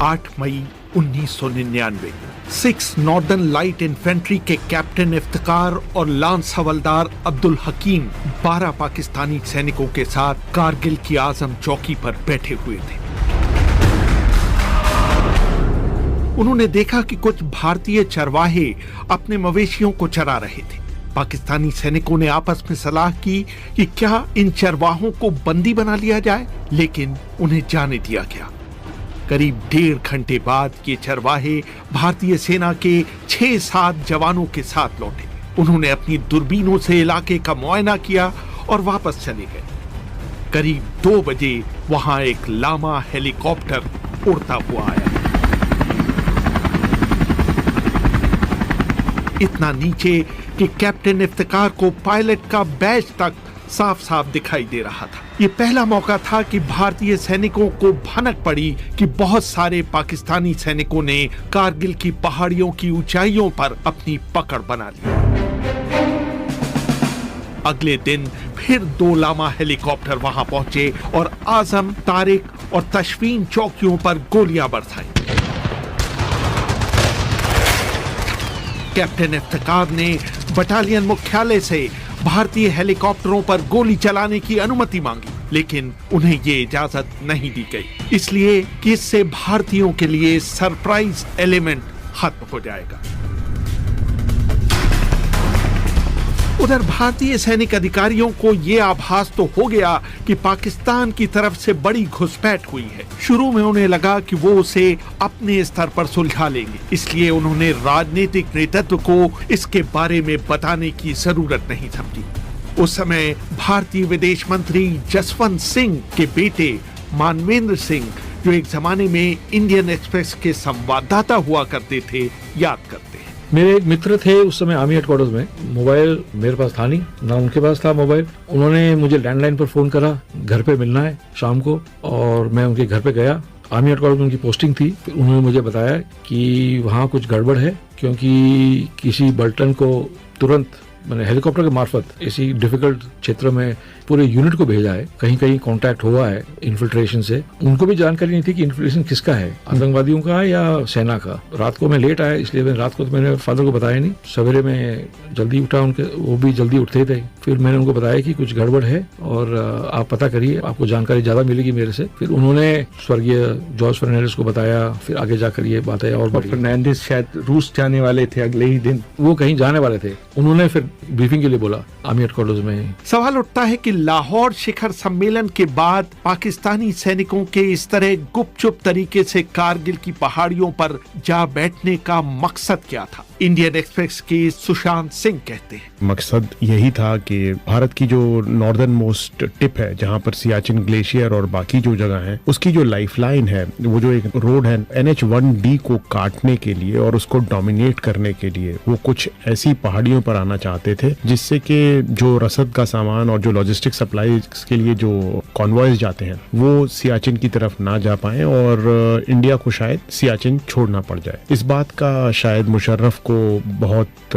8 मई 1999 6 northern light infantry के captain Iftikhar और lance हवलदार अब्दुल हकीम 12 पाकिस्तानी सैनिकों के साथ कारगिल की आजम चौकी पर बैठे हुए थे। उन्होंने देखा कि कुछ भारतीय चरवाहे अपने मवेशियों को चरा रहे थे। पाकिस्तानी सैनिकों ने आपस में सलाह की कि क्या इन चरवाहों को बंदी बना लिया जाए, लेकिन उन्हें जाने दिया गया। करीब 1.5 घंटे बाद ये चरवाहे भारतीय सेना के 6-7 जवानों के साथ लौटे। उन्होंने अपनी दूरबीनों से इलाके का मुआयना किया और वापस चले गए। करीब 2 बजे वहां एक लामा हेलीकॉप्टर उड़ता हुआ आया। इतना नीचे कि कैप्टन इफ्तिकार को पायलट का बैज तक साफ साफ दिखाई दे रहा था। ये पहला मौका था कि भारतीय सैनिकों को भनक पड़ी कि बहुत सारे पाकिस्तानी सैनिकों ने कारगिल की पहाड़ियों की ऊंचाइयों पर अपनी पकड़ बना ली। अगले दिन फिर 2 लामा हेलीकॉप्टर वहां पहुंचे और आजम, तारिक और तशवीन चौकियों पर गोलियां बरसाई। कैप्टन इफ्तिकार ने बटालियन मुख्यालय से भारतीय हेलीकॉप्टरों पर गोली चलाने की अनुमति मांगी, लेकिन उन्हें ये इजाजत नहीं दी गई, इसलिए कि इससे भारतीयों के लिए सरप्राइज एलिमेंट खत्म हो जाएगा। उधर भारतीय सैनिक अधिकारियों को यह आभास तो हो गया कि पाकिस्तान की तरफ से बड़ी घुसपैठ हुई है। शुरू में उन्हें लगा कि वो उसे अपने स्तर पर सुलझा लेंगे, इसलिए उन्होंने राजनीतिक नेतृत्व को इसके बारे में बताने की जरूरत नहीं समझी। उस समय भारतीय विदेश मंत्री जसवंत सिंह के बेटे मानवेंद्र सिंह, जो एक जमाने में इंडियन एक्सप्रेस के संवाददाता हुआ करते थे, याद करते हैं। मेरे एक मित्र थे उस समय आर्मी हेडक्वार्टर्स में। मोबाइल मेरे पास था नहीं, ना उनके पास था मोबाइल। उन्होंने मुझे लैंडलाइन पर फोन करा, घर पे मिलना है शाम को, और मैं उनके घर पे गया। आर्मी हेडक्वार्टर्स में उनकी पोस्टिंग थी। फिर उन्होंने मुझे बताया कि वहाँ कुछ गड़बड़ है, क्योंकि किसी बल्टन को तुरंत मैंने हेलीकॉप्टर के मार्फत ऐसी डिफिकल्ट क्षेत्र में पूरे यूनिट को भेजा है। कहीं कहीं कांटेक्ट हुआ है इन्फिल्ट्रेशन से। उनको भी जानकारी नहीं थी कि इन्फिल्ट्रेशन किसका है, आतंकवादियों का है या सेना का। रात को मैं लेट आया, इसलिए रात को तो मैंने फादर को बताया नहीं। सवेरे में जल्दी उठा, उनके वो भी जल्दी उठते थे। फिर मैंने उनको बताया कि कुछ गड़बड़ है और आप पता करिए, आपको जानकारी ज्यादा मिलेगी मेरे से। फिर उन्होंने स्वर्गीय जॉर्ज फर्नांडिस को बताया। फिर आगे जाकर ये बातें और फर्नांडिस शायद रूस जाने वाले थे अगले ही दिन, वो कहीं जाने वाले थे। उन्होंने फिर ब्रीफिंग के लिए बोला आर्मी हेडक्वार्टर्स में। सवाल उठता है कि लाहौर शिखर सम्मेलन के बाद पाकिस्तानी सैनिकों के इस तरह गुपचुप तरीके से कारगिल की पहाड़ियों पर जा बैठने का मकसद क्या था। इंडियन एक्सप्रेस के सुशांत सिंह कहते हैं, मकसद यही था कि भारत की जो नॉर्दर्न मोस्ट टिप है, जहाँ पर सियाचिन ग्लेशियर और बाकी जो जगह है, उसकी जो लाइफलाइन है, वो जो एक रोड है NH-1D को काटने के लिए और उसको डोमिनेट करने के लिए वो कुछ ऐसी पहाड़ियों पर आना चाहते थे जिससे कि जो रसद का सामान और जो लॉजिस्टिक सप्लाई के लिए जो कॉन्वॉयज जाते हैं वो सियाचिन की तरफ ना जा पाए और इंडिया को शायद सियाचिन छोड़ना पड़ जाए। इस बात का शायद मुशर्रफ को बहुत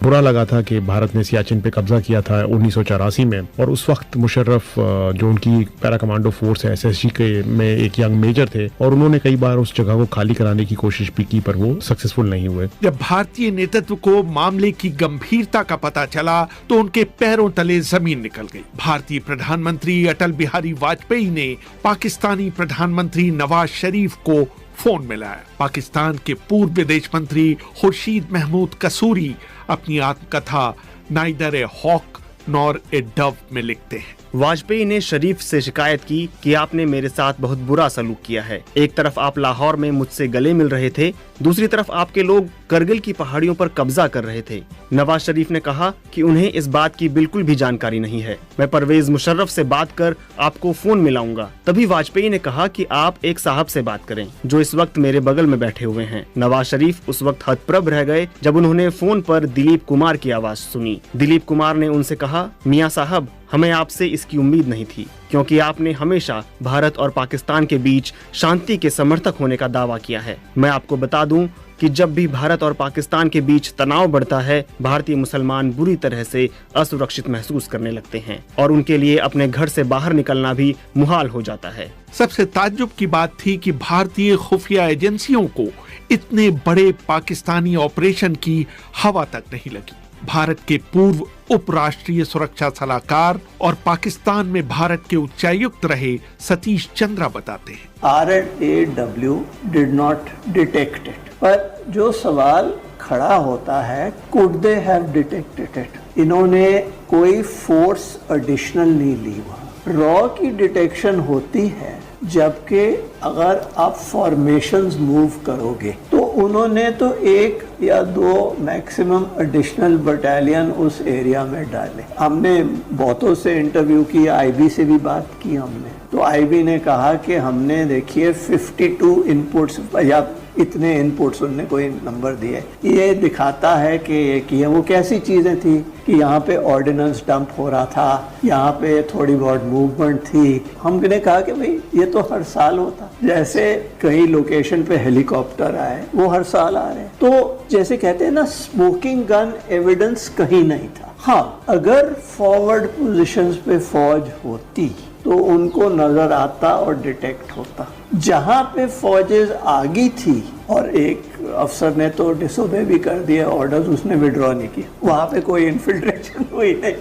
बुरा लगा था कि भारत ने सियाचिन पे कब्जा किया था 1984 में, और उस वक्त मुशर्रफ जो उनकी पैरा कमांडो फोर्स है SSG के में एक यंग मेजर थे, और उन्होंने कई बार उस जगह को खाली कराने की कोशिश भी की, पर वो सक्सेसफुल नहीं हुए। जब भारतीय नेतृत्व को मामले की गंभीरता का पता चला तो उनके पैरों तले जमीन निकल गई। भारतीय प्रधानमंत्री अटल बिहारी वाजपेयी ने पाकिस्तानी प्रधानमंत्री नवाज शरीफ को फोन मिलाया। पाकिस्तान के पूर्व विदेश मंत्री खुर्शीद महमूद कसूरी अपनी आत्मकथा neither a hawk nor a dove में लिखते हैं, वाजपेयी ने शरीफ से शिकायत की कि आपने मेरे साथ बहुत बुरा सलूक किया है। एक तरफ आप लाहौर में मुझसे गले मिल रहे थे, दूसरी तरफ आपके लोग करगिल की पहाड़ियों पर कब्जा कर रहे थे। नवाज शरीफ ने कहा कि उन्हें इस बात की बिल्कुल भी जानकारी नहीं है। मैं परवेज मुशर्रफ से बात कर आपको फोन मिलाऊंगा। तभी वाजपेयी ने कहा कि आप एक साहब से बात करें जो इस वक्त मेरे बगल में बैठे हुए हैं। नवाज शरीफ उस वक्त हतप्रभ रह गए जब उन्होंने फोन पर दिलीप कुमार की आवाज सुनी। दिलीप कुमार ने उनसे कहा, मियां साहब, हमें आपसे इसकी उम्मीद नहीं थी, क्योंकि आपने हमेशा भारत और पाकिस्तान के बीच शांति के समर्थक होने का दावा किया है। मैं आपको बता दूं कि कि जब भी भारत और पाकिस्तान के बीच तनाव बढ़ता है, भारतीय मुसलमान बुरी तरह से असुरक्षित महसूस करने लगते हैं और उनके लिए अपने घर से बाहर निकलना भी मुहाल हो जाता है। सबसे ताज्जुब की बात थी कि भारतीय खुफिया एजेंसियों को इतने बड़े पाकिस्तानी ऑपरेशन की हवा तक नहीं लगी। भारत के पूर्व उपराष्ट्रीय सुरक्षा सलाहकार और पाकिस्तान में भारत के उच्चायुक्त रहे सतीश चंद्रा बताते हैं, RNAW did not detect it, पर जो सवाल खड़ा होता है, could they have detected it? इन्होंने कोई फोर्स एडिशनल नहीं ली वहाँ। रॉ की डिटेक्शन होती है जबकि अगर आप फॉर्मेशंस मूव करोगे, तो उन्होंने तो 1 या 2 मैक्सिमम एडिशनल बटालियन उस एरिया में डाले। हमने बहुतों से इंटरव्यू किया, आईबी से भी बात की हमने, तो आईबी ने कहा कि हमने देखिए 52 इनपुट्स या इतने इनपुट्स, उनने कोई नंबर दिए, ये दिखाता है कि ये किए। वो कैसी चीज़ें थी कि यहाँ पे ऑर्डिनेंस डंप हो रहा था, यहाँ पे थोड़ी बहुत मूवमेंट थी। हमने कहा कि भाई ये तो हर साल होता, जैसे कई लोकेशन पे हेलीकॉप्टर आए, वो हर साल आ रहे हैं। तो जैसे कहते हैं ना, स्मोकिंग गन एविडेंस कहीं नहीं था। हाँ, अगर फॉरवर्ड पोजीशंस पे फौज होती तो उनको नजर आता और डिटेक्ट होता। जहां पे फौजें आगी थी और एक अफसर ने तो डिसोबे भी कर दिया ऑर्डर्स, उसने विड्रॉ नहीं किया, वहां पे कोई इन्फिल्ट्रेशन हुई नहीं।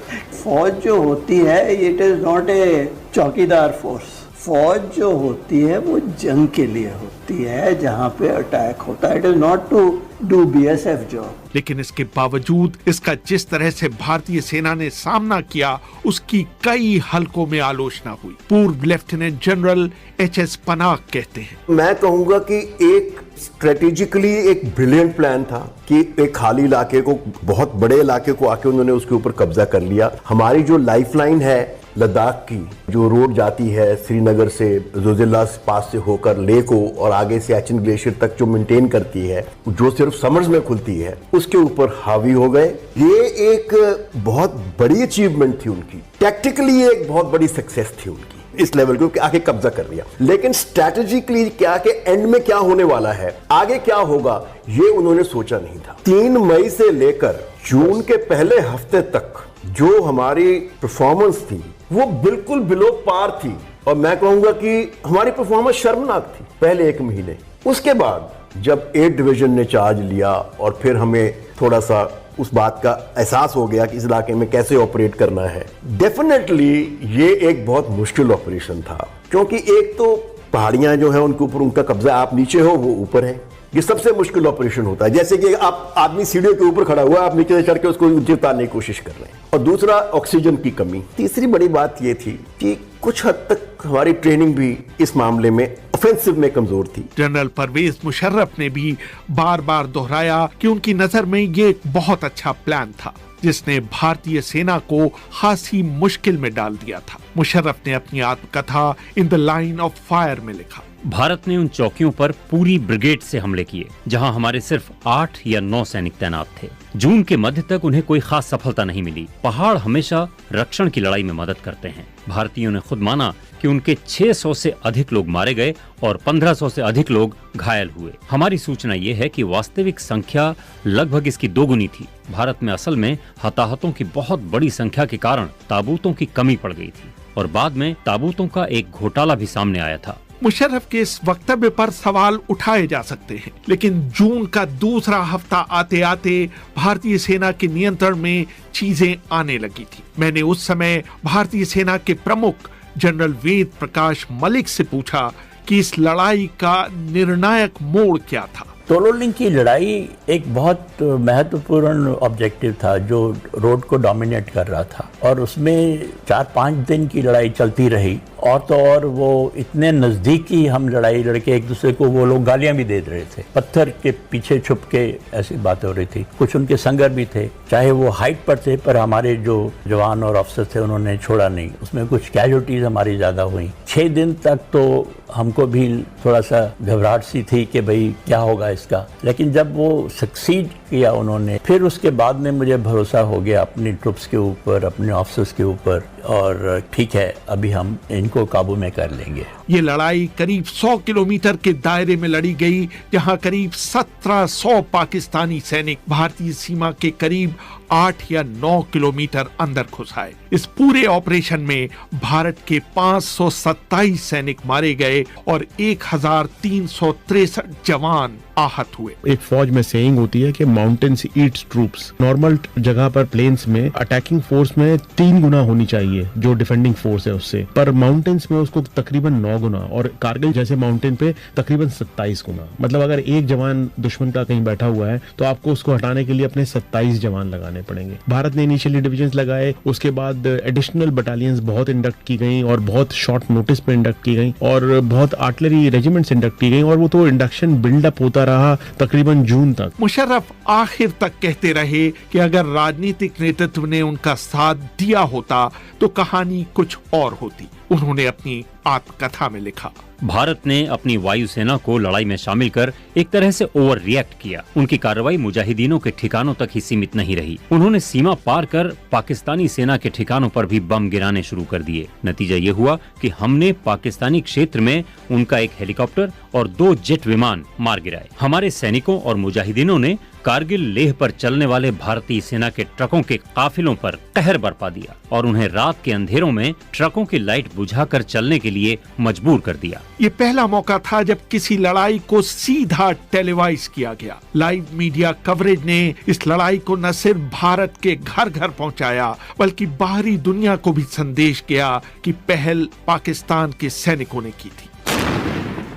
फौज जो होती है, इट इज नॉट ए चौकीदार फोर्स। फौज जो होती है वो जंग के लिए होती है, जहां पे अटैक होता है। It is not to do BSF job. लेकिन इसके बावजूद इसका जिस तरह से भारतीय सेना ने सामना किया, उसकी कई हलकों में आलोचना हुई। पूर्व लेफ्टिनेंट जनरल HS पनाग कहते हैं, मैं कहूंगा कि एक स्ट्रेटेजिकली एक ब्रिलियंट प्लान था कि एक खाली इलाके को, बहुत बड़े इलाके को आके उन्होंने उसके ऊपर कब्जा कर लिया। हमारी जो लाइफलाइन है लद्दाख की, जो रोड जाती है श्रीनगर से जोजिला पास से होकर लेह को और आगे सियाचिन ग्लेशियर तक, जो मेंटेन करती है, जो सिर्फ समर्स में खुलती है, उसके ऊपर हावी हो गए। ये एक बहुत बड़ी अचीवमेंट थी उनकी, टैक्टिकली एक बहुत बड़ी सक्सेस थी उनकी, इस लेवल को आके कब्जा कर लिया। लेकिन स्ट्रैटेजिकली क्या के एंड में क्या होने वाला है, आगे क्या होगा, ये उन्होंने सोचा नहीं था। 3 मई से लेकर जून के पहले हफ्ते तक जो हमारी परफॉर्मेंस थी वो बिल्कुल बिलो पार थी, और मैं कहूंगा कि हमारी परफॉर्मेंस शर्मनाक थी पहले 1 महीने। उसके बाद जब 8 डिवीजन ने चार्ज लिया और फिर हमें थोड़ा सा उस बात का एहसास हो गया कि इस इलाके में कैसे ऑपरेट करना है, डेफिनेटली ये एक बहुत मुश्किल ऑपरेशन था, क्योंकि एक तो पहाड़ियां जो है उनके ऊपर उनका कब्जा, आप नीचे हो वो ऊपर है, ये सबसे मुश्किल ऑपरेशन होता है। जैसे कि आप आदमी सीढ़ियों के ऊपर खड़ा हुआ है, आप नीचे से चढ़ के उसको नीचे उतारने की कोशिश कर रहे हैं, और दूसरा ऑक्सीजन की कमी। तीसरी बड़ी बात ये थी कि कुछ हद तक हमारी ट्रेनिंग भी इस मामले में ऑफेंसिव में कमजोर थी। जनरल परवेज मुशर्रफ ने भी बार बार दोहराया कि उनकी नजर में ये एक बहुत अच्छा प्लान था, जिसने भारतीय सेना को खासी मुश्किल में डाल दिया था। मुशर्रफ ने अपनी आत्मकथा in the line of fire में लिखा, भारत ने उन चौकियों पर पूरी ब्रिगेड से हमले किए जहां हमारे सिर्फ 8 या 9 सैनिक तैनात थे। जून के मध्य तक उन्हें कोई खास सफलता नहीं मिली। पहाड़ हमेशा रक्षण की लड़ाई में मदद करते हैं। भारतीयों ने खुद माना कि उनके 600 से अधिक लोग मारे गए और 1500 से अधिक लोग घायल हुए। हमारी सूचना ये है कि वास्तविक संख्या लगभग इसकी दोगुनी थी। भारत में असल में हताहतों की बहुत बड़ी संख्या के कारण ताबूतों की कमी पड़ गई थी और बाद में ताबूतों का एक घोटाला भी सामने आया था। मुशर्रफ के इस वक्तव्य पर सवाल उठाए जा सकते हैं, लेकिन जून का दूसरा हफ्ता आते आते भारतीय सेना के नियंत्रण में चीजें आने लगी थी। मैंने उस समय भारतीय सेना के प्रमुख जनरल वेद प्रकाश मलिक से पूछा कि इस लड़ाई का निर्णायक मोड़ क्या था। तोलोलिंग की लड़ाई एक बहुत महत्वपूर्ण ऑब्जेक्टिव था जो रोड को डोमिनेट कर रहा था, और उसमें 4-5 दिन की लड़ाई चलती रही। और तो और वो इतने नज़दीकी हम लड़ाई लड़के एक दूसरे को, वो लोग गालियां भी दे रहे थे, पत्थर के पीछे छुप के ऐसी बातें हो रही थी। कुछ उनके संगर भी थे, चाहे वो हाइट पर थे, पर हमारे जो जवान और अफसर थे उन्होंने छोड़ा नहीं। उसमें कुछ कैजुअल्टीज हमारी ज़्यादा हुई। 6 दिन तक तो हमको भी थोड़ा सा घबराहट सी थी कि भाई क्या होगा इसका, लेकिन जब वो सक्सीड किया उन्होंने। फिर उसके बाद में मुझे भरोसा हो गया अपनी ट्रुप्स के ऊपर, अपने ऑफिसर्स के ऊपर, और ठीक है अभी हम इनको काबू में कर लेंगे। ये लड़ाई करीब 100 किलोमीटर के दायरे में लड़ी गई, जहां करीब 1700 पाकिस्तानी सैनिक भारतीय सीमा के करीब 8 या 9 किलोमीटर अंदर घुस आए। इस पूरे ऑपरेशन में भारत के 527 सैनिक मारे गए और 1363 जवान आहत हुए। एक फौज में सेइंग होती है कि माउंटेन्स ईट्स ट्रूप्स। नॉर्मल जगह पर प्लेन्स में अटैकिंग फोर्स में 3 गुना होनी चाहिए जो डिफेंडिंग फोर्स है उससे, पर माउंटेन्स में उसको तकरीबन 9 गुना, और कारगिल जैसे माउंटेन पे तकरीबन 27 गुना। मतलब अगर एक जवान दुश्मन का कहीं बैठा हुआ है तो आपको उसको हटाने के लिए अपने 27 जवान लगाने पड़ेंगे। भारत ने इनिशियली डिविजन्स लगाए, उसके बाद एडिशनल बटालियंस बहुत इंडक्ट की गई और बहुत शॉर्ट नोटिस पे इंडक्ट की गई, और बहुत आर्टिलरी रेजिमेंट्स इंडक्ट की गई, और वो तो इंडक्शन बिल्डअप होता रहा तकरीबन जून तक। मुशर्रफ आखिर तक कहते रहे कि अगर राजनीतिक नेतृत्व ने उनका साथ दिया होता तो कहानी कुछ और होती। उन्होंने अपनी आत्मकथा में लिखा, भारत ने अपनी वायुसेना को लड़ाई में शामिल कर एक तरह से ओवर रिएक्ट किया। उनकी कार्रवाई मुजाहिदीनों के ठिकानों तक ही सीमित नहीं रही। उन्होंने सीमा पार कर पाकिस्तानी सेना के ठिकानों पर भी बम गिराने शुरू कर दिए। नतीजा ये हुआ कि हमने पाकिस्तानी क्षेत्र में उनका एक हेलीकॉप्टर और 2 जेट विमान मार गिराए। हमारे सैनिकों और मुजाहिदीनों ने कारगिल लेह पर चलने वाले भारतीय सेना के ट्रकों के काफिलों पर कहर बरपा दिया और उन्हें रात के अंधेरों में ट्रकों की लाइट बुझाकर चलने के लिए मजबूर कर दिया। ये पहला मौका था जब किसी लड़ाई को सीधा टेलीवाइज किया गया। लाइव मीडिया कवरेज ने इस लड़ाई को न सिर्फ भारत के घर घर पहुंचाया, बल्कि बाहरी दुनिया को भी संदेश गया कि पहल पाकिस्तान के सैनिकों ने की थी।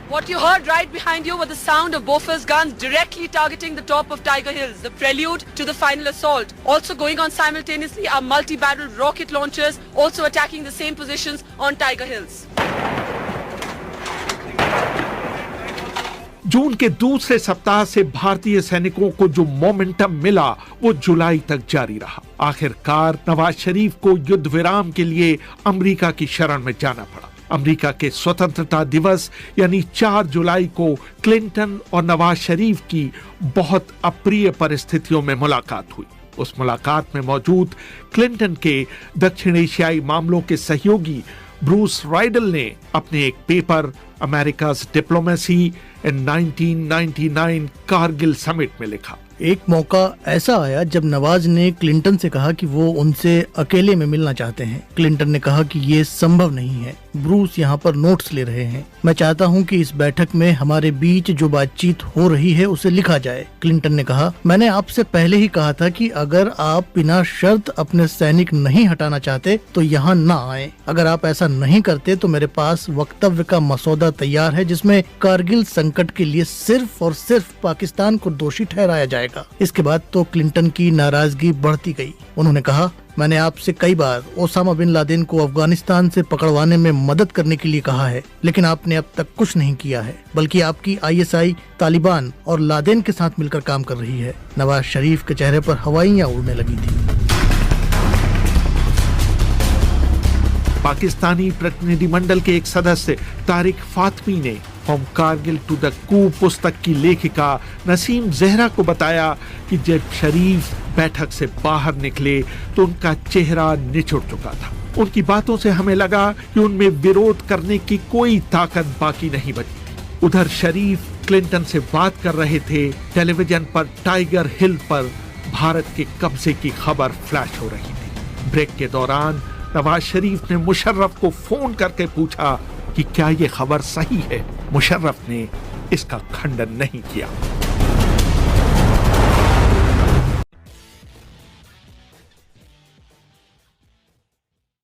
What you heard right behind you were the sound of Bofors guns directly targeting the top of Tiger Hills, the prelude to the final assault. Also going on simultaneously are multi-barrel rocket launchers also attacking the same positions on Tiger Hills. जून के दूसरे सप्ताह से भारतीय सैनिकों को जो momentum मिला वो जुलाई तक जारी रहा। आखिरकार नवाज शरीफ को युद्ध विराम के लिए अमेरिका की शरण में जाना पड़ा। अमेरिका के स्वतंत्रता दिवस यानी 4 जुलाई को क्लिंटन और नवाज शरीफ की बहुत अप्रिय परिस्थितियों में मुलाकात हुई। उस मुलाकात में मौजूद क्लिंटन के दक्षिण एशियाई मामलों के सहयोगी ब्रूस राइडल ने अपने एक पेपर अमेरिका's डिप्लोमेसी इन 1999 कारगिल समिट में लिखा, एक मौका ऐसा आया जब नवाज ने क्लिंटन से कहा कि वो उनसे अकेले में मिलना चाहते हैं। क्लिंटन ने कहा कि ये संभव नहीं है। ब्रूस यहाँ पर नोट्स ले रहे हैं। मैं चाहता हूँ कि इस बैठक में हमारे बीच जो बातचीत हो रही है उसे लिखा जाए। क्लिंटन ने कहा, मैंने आपसे पहले ही कहा था कि अगर आप बिना शर्त अपने सैनिक नहीं हटाना चाहते तो यहाँ न आए। अगर आप ऐसा नहीं करते तो मेरे पास वक्तव्य का मसौदा तैयार है जिसमें कारगिल संकट के लिए सिर्फ और सिर्फ पाकिस्तान को दोषी ठहराया जाएगा। इसके बाद तो क्लिंटन की नाराजगी बढ़ती गई। उन्होंने कहा, मैंने आपसे कई बार ओसामा बिन लादेन को अफगानिस्तान से पकड़वाने में मदद करने के लिए कहा है, लेकिन आपने अब तक कुछ नहीं किया है, बल्कि आपकी आईएसआई तालिबान और लादेन के साथ मिलकर काम कर रही है। नवाज शरीफ के चेहरे पर हवाइयां उड़ने लगी थी। पाकिस्तानी प्रतिनिधिमंडल के एक सदस्य तारिक फातमी ने फ्रॉम कारगिल टू द कू पुस्तक की लेखिका नसीम जहरा को बताया कि जब शरीफ बैठक से बाहर निकले तो उनका चेहरा निचुड़ चुका था। उनकी बातों से हमें लगा कि उनमें विरोध करने की कोई ताकत बाकी नहीं बची थी। उधर शरीफ क्लिंटन से बात कर रहे थे। टेलीविजन पर टाइगर हिल पर भारत के कब्जे की खबर फ्लैश हो रही थी। ब्रेक के दौरान नवाज शरीफ ने मुशर्रफ को फोन करके पूछा कि क्या ये खबर सही है। मुशर्रफ ने इसका खंडन नहीं किया।